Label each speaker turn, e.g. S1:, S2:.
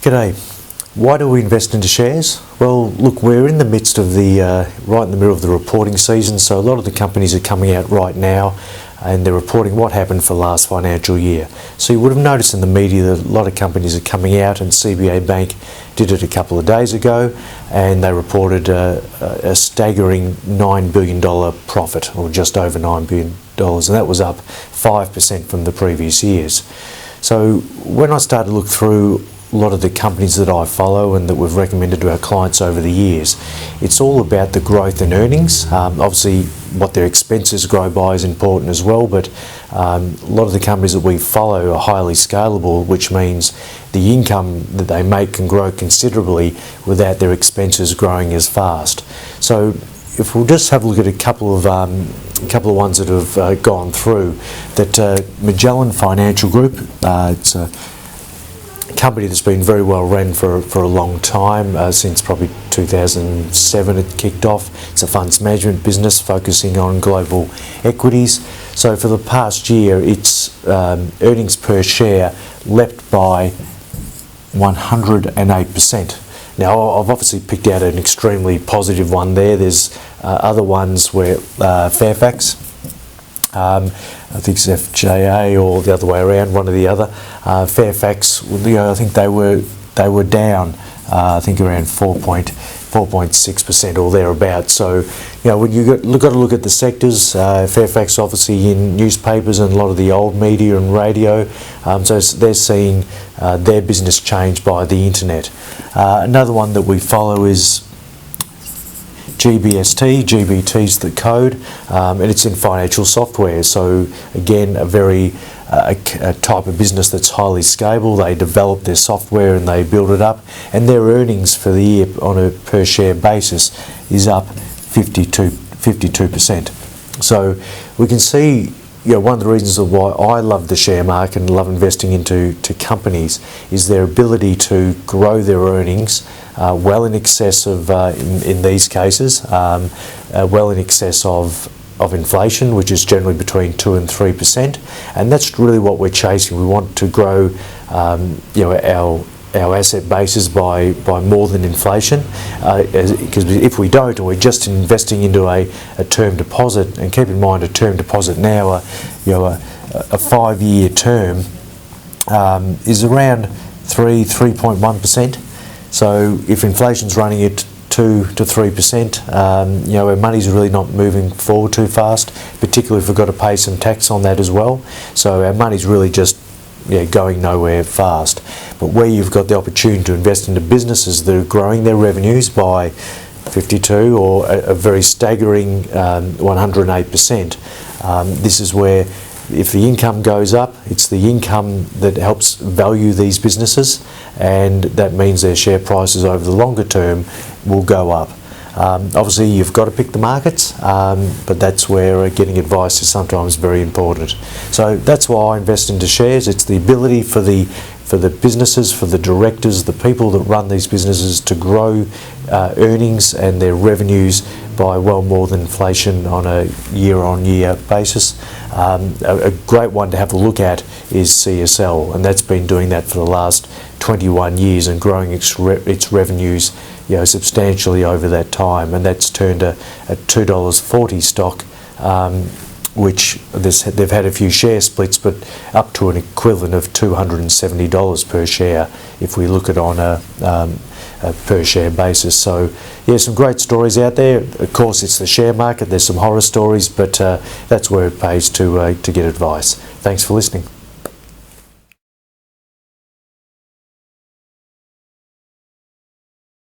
S1: G'day. Why do we invest into shares? Well, look, we're in the midst of right in the middle of the reporting season, so a lot of the companies are coming out right now and they're reporting what happened for last financial year. So you would have noticed in the media that a lot of companies are coming out, and CBA Bank did it a couple of days ago, and they reported a staggering $9 billion profit, or just over $9 billion, and that was up 5% from the previous years. So when I started to look through a lot of the companies that I follow and that we've recommended to our clients over the years, it's all about the growth in earnings. Obviously what their expenses grow by is important as well, but a lot of the companies that we follow are highly scalable, which means the income that they make can grow considerably without their expenses growing as fast. So if we'll just have a look at a couple of ones that have gone through, that Magellan Financial Group, it's a company that's been very well run for a long time, since probably 2007 it kicked off. It's a funds management business focusing on global equities. So for the past year, its earnings per share leapt by 108%. Now, I've obviously picked out an extremely positive one there. There's other ones where Fairfax, I think it's FJA or the other way around, one or the other. Fairfax, I think they were down, I think around 4.6% or thereabouts. So, when you got to look at the sectors, Fairfax obviously in newspapers and a lot of the old media and radio, so they're seeing their business change by the internet. Another one that we follow is GBST. GBT's the code, and it's in financial software. So again, a type of business that's highly scalable. They develop their software and they build it up, and their earnings for the year on a per share basis is up 52%. So we can see, one of the reasons of why I love the share market and love investing into companies is their ability to grow their earnings well in excess of, in these cases, well in excess of inflation, which is generally between 2 and 3%, and that's really what we're chasing. We want to grow, our asset bases by more than inflation, because if we don't, and we're just investing into a term deposit, and keep in mind a term deposit now, a 5-year term is around 3.1%. So if inflation's running at 2 to 3%, our money's really not moving forward too fast, particularly if we've got to pay some tax on that as well. So our money's really just going nowhere fast. But where you've got the opportunity to invest into businesses that are growing their revenues by 52 or a very staggering 108%, this is where, if the income goes up, it's the income that helps value these businesses, and that means their share prices over the longer term will go up. Obviously you've got to pick the markets, but that's where getting advice is sometimes very important. So that's why I invest into shares. It's the ability for the businesses, for the directors, the people that run these businesses to grow earnings and their revenues by well more than inflation on a year-on-year basis. A great one to have a look at is CSL, and that's been doing that for the last 21 years and growing its revenues substantially over that time, and that's turned a $2.40 stock, which they've had a few share splits, but up to an equivalent of $270 per share if we look at it on a per share basis. So some great stories out there. Of course, it's the share market. There's some horror stories, but that's where it pays to get advice. Thanks for listening.